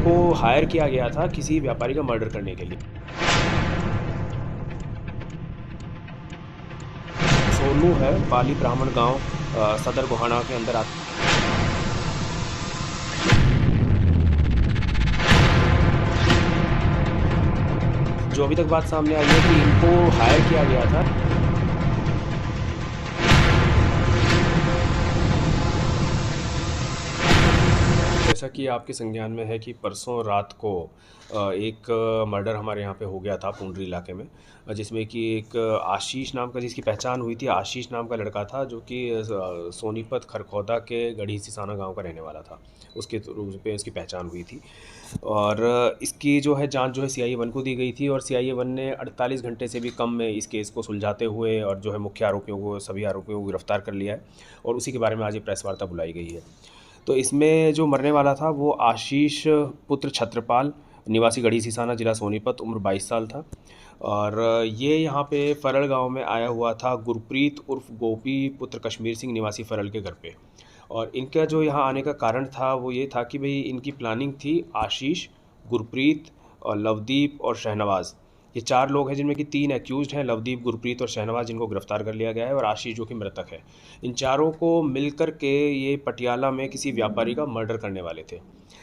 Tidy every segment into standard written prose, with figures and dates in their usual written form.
इनको हायर किया गया था किसी व्यापारी का मर्डर करने के लिए। सोनू है, बाली ब्राह्मण गांव सदर गोहाना के अंदर आता। जो अभी तक बात सामने आई है कि इनको हायर किया गया था। जैसा कि आपके संज्ञान में है कि परसों रात को एक मर्डर हमारे यहाँ पे हो गया था पुंडरी इलाके में, जिसमें कि एक आशीष नाम का, जिसकी पहचान हुई थी, आशीष नाम का लड़का था जो कि सोनीपत खरखौदा के गढ़ी सिसाना गांव का रहने वाला था। उसके रूप पे उसकी पहचान हुई थी और इसकी जो है जांच जो है CIA 1 को दी गई थी और CIA 1 ने 48 घंटे से भी कम में इस केस को सुलझाते हुए और जो है मुख्य आरोपियों को, सभी आरोपियों को गिरफ्तार कर लिया है और उसी के बारे में आज ये प्रेस वार्ता बुलाई गई है। तो इसमें जो मरने वाला था वो आशीष पुत्र छत्रपाल, निवासी गढ़ी सिसाना, जिला सोनीपत, उम्र 22 साल था और ये यहाँ पे फरल गांव में आया हुआ था गुरप्रीत उर्फ गोपी पुत्र कश्मीर सिंह, निवासी फरल के घर पे। और इनका जो यहाँ आने का कारण था वो ये था कि भाई इनकी प्लानिंग थी आशीष, गुरप्रीत और लवदीप और शहनवाज़, ये 4 लोग हैं जिनमें कि 3 एक्यूज्ड हैं, लवदीप, गुरप्रीत और शहनवाज, जिनको गिरफ्तार कर लिया गया है, और आशीष जो कि मृतक है। इन चारों को मिलकर के ये पटियाला में किसी व्यापारी का मर्डर करने वाले थे,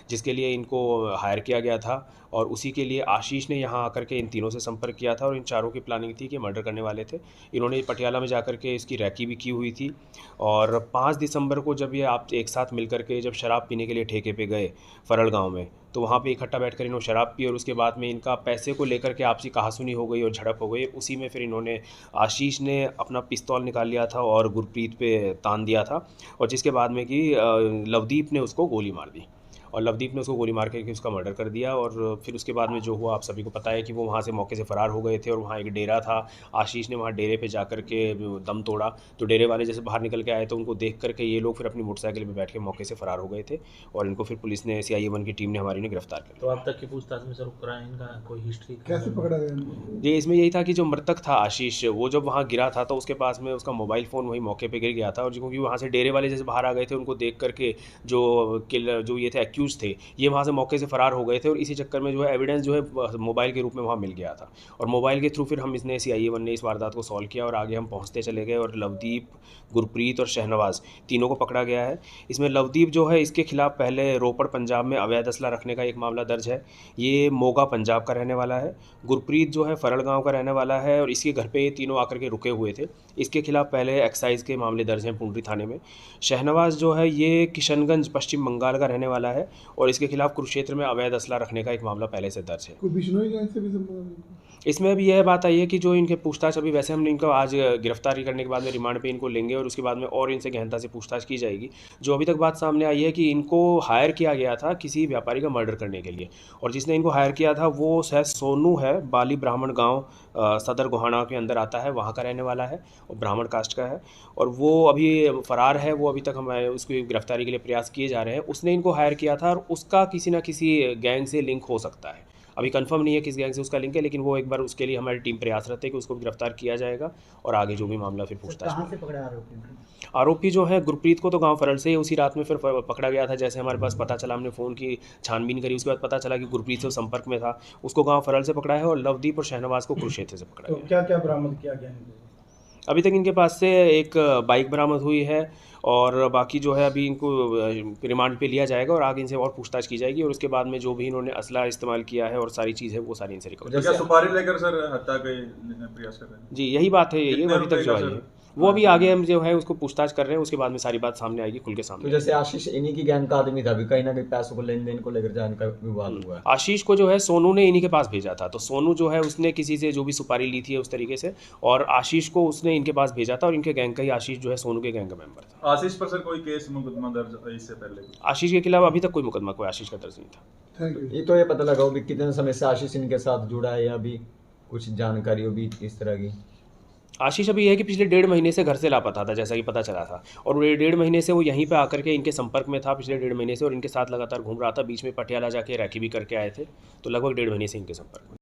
जिसके लिए इनको हायर किया गया था और उसी के लिए आशीष ने यहाँ आकर के इन तीनों से संपर्क किया था और इन चारों की प्लानिंग थी कि मर्डर करने वाले थे। इन्होंने पटियाला में जाकर के इसकी रैकी भी की हुई थी और 5 दिसंबर को जब ये आप एक साथ मिलकर के जब शराब पीने के लिए ठेके पे गए फरल गांव में, तो वहाँ पे इकट्ठा बैठकर इन्होंने शराब पी और उसके बाद में इनका पैसे को लेकर के आपसी कहासुनी हो गई और झड़प हो गई। उसी में फिर इन्होंने, आशीष ने अपना पिस्तौल निकाल लिया था और गुरप्रीत पे तान दिया था और जिसके बाद में कि लवदीप ने उसको गोली मार दी और लवदीप ने उसको गोली मार के उसका मर्डर कर दिया। और फिर उसके बाद में जो हुआ आप सभी को पता है कि वो वहाँ से मौके से फ़रार हो गए थे और वहाँ एक डेरा था। आशीष ने वहाँ डेरे पे जा कर के दम तोड़ा, तो डेरे वाले जैसे बाहर निकल के आए तो उनको देख करके ये लोग फिर अपनी मोटरसाइकिल पे बैठ के मौके से फ़रार हो गए थे और इनको फिर पुलिस ने, CIA 1 की टीम ने हमारी ने गिरफ्तार कर लिया। तो अब तक की पूछताछ में सर क्राइम का कोई हिस्ट्री कैसे पकड़ा गया इनको? जी, इसमें यही था कि जो मृतक था आशीष, वो जब वहाँ गिरा था तो उसके पास में उसका मोबाइल फ़ोन वहीं मौके पे गिर गया था और क्योंकि वहाँ से डेरे वाले जैसे बाहर आ गए थे, उनको देख करके जो ये थे एक्यूज थे, ये वहाँ से मौके से फ़रार हो गए थे और इसी चक्कर में जो है एविडेंस जो है मोबाइल के रूप में वहाँ मिल गया था और मोबाइल के थ्रू फिर हम इसने CIA 1 ने इस वारदात को सॉल्व किया और आगे हम पहुँचते चले गए और लवदीप, गुरप्रीत और शहनवाज़ तीनों को पकड़ा गया है। इसमें लवदीप जो है, इसके खिलाफ पहले रोपड़ पंजाब में अवैध असला रखने का एक मामला दर्ज है, ये मोगा पंजाब का रहने वाला है। गुरप्रीत जो है फरल गांव का रहने वाला है और इसके घर पे ये तीनों आकर के रुके हुए थे, इसके खिलाफ पहले एक्साइज के मामले दर्ज हैं पुंडरी थाने में। शहनवाज जो है ये किशनगंज पश्चिम बंगाल का रहने वाला है और इसके खिलाफ कुरुक्षेत्र में अवैध असला रखने का एक मामला पहले से दर्ज है। कोई बिश्नोई गैंग से भी संपर्क है? इसमें भी यह बात आई है कि जो इनके पूछताछ, अभी वैसे हम इनको आज गिरफ्तारी करने के बाद में रिमांड पे इनको लेंगे और उसके बाद में और इनसे गहनता से पूछताछ की जाएगी। जो अभी तक बात सामने आई है कि इनको हायर किया गया था किसी व्यापारी का मर्डर करने के लिए और जिसने इनको हायर किया था वो शायद सोनू है, बाली ब्राह्मण गाँव सदर गोहाना के अंदर आता है, वहाँ का रहने वाला है और ब्राह्मण कास्ट का है और वो अभी फ़रार है। वो अभी तक हमारे उसकी गिरफ्तारी के लिए प्रयास किए जा रहे हैं। उसने इनको हायर किया था और उसका किसी न किसी गैंग से लिंक हो सकता है, अभी कंफर्म नहीं है किस गैंग से उसका लिंक है, लेकिन वो एक बार उसके लिए हमारी टीम प्रयासरत है कि उसको गिरफ्तार किया जाएगा और आगे जो भी मामला फिर पूछताछ। कहाँ से पकड़े आरोपी? आरोपी जो है गुरप्रीत को तो गांव फरल से उसी रात में फिर पकड़ा गया था, जैसे हमारे पास पता चला, हमने फ़ोन की छानबीन करी, उसके बाद पता चला कि गुरप्रीत से संपर्क में था, उसको गांव फरल से पकड़ा है और लवदीप और शहनवाज को कुरुक्षेत्र से पकड़ा तो गया। क्या क्या बरामद किया गया इनको? अभी तक इनके पास से एक बाइक बरामद हुई है और बाकी जो है अभी इनको रिमांड पे लिया जाएगा और आगे इनसे और पूछताछ की जाएगी और उसके बाद में जो भी इन्होंने असला इस्तेमाल किया है और सारी चीज़ है वो सारी इनसे रिकवर। क्या सुपारी लेकर सर हत्या के प्रयास कर रहे हैं? जी, यही बात है, यही अभी तक जो आई है वो अभी आगे हम जो है उसको पूछताछ कर रहे हैं, उसके बाद में सारी बात सामने आएगी, खुल के सामने। तो जैसे आशीष इन्हीं की गैंग का आदमी था, अभी कहीं ना कहीं पैसों को लेन देन को लेकर जाने का विवाद हुआ है। आशीष को जो है सोनू ने इन्हीं के पास भेजा था, तो सोनू जो है उसने किसी से जो भी सुपारी ली थी उस तरीके से और आशीष को उसने इनके पास भेजा था और इनके गैंग का ही आशीष जो है सोनू के गैंग का मेंबर था। आशीष पर सर कोई केस मुकदमा दर्ज है इससे पहले? आशीष के खिलाफ अभी तक कोई मुकदमा कोई आशीष का दर्ज नहीं था। Thank you. ये तो ये पता लगा भी कितने समय से आशीष इनके साथ जुड़ा है या अभी कुछ जानकारी हो भी इस तरह की? आशीष अभी है कि पिछले 1.5 महीने से घर से लापता था, जैसा कि पता चला था और 1.5 महीने से वो यहीं पे आकर के इनके संपर्क में था पिछले 1.5 महीने से और इनके साथ लगातार घूम रहा था। बीच में पटियाला जाके रैकी भी करके आए थे, तो लगभग 1.5 महीने से इनके संपर्क में।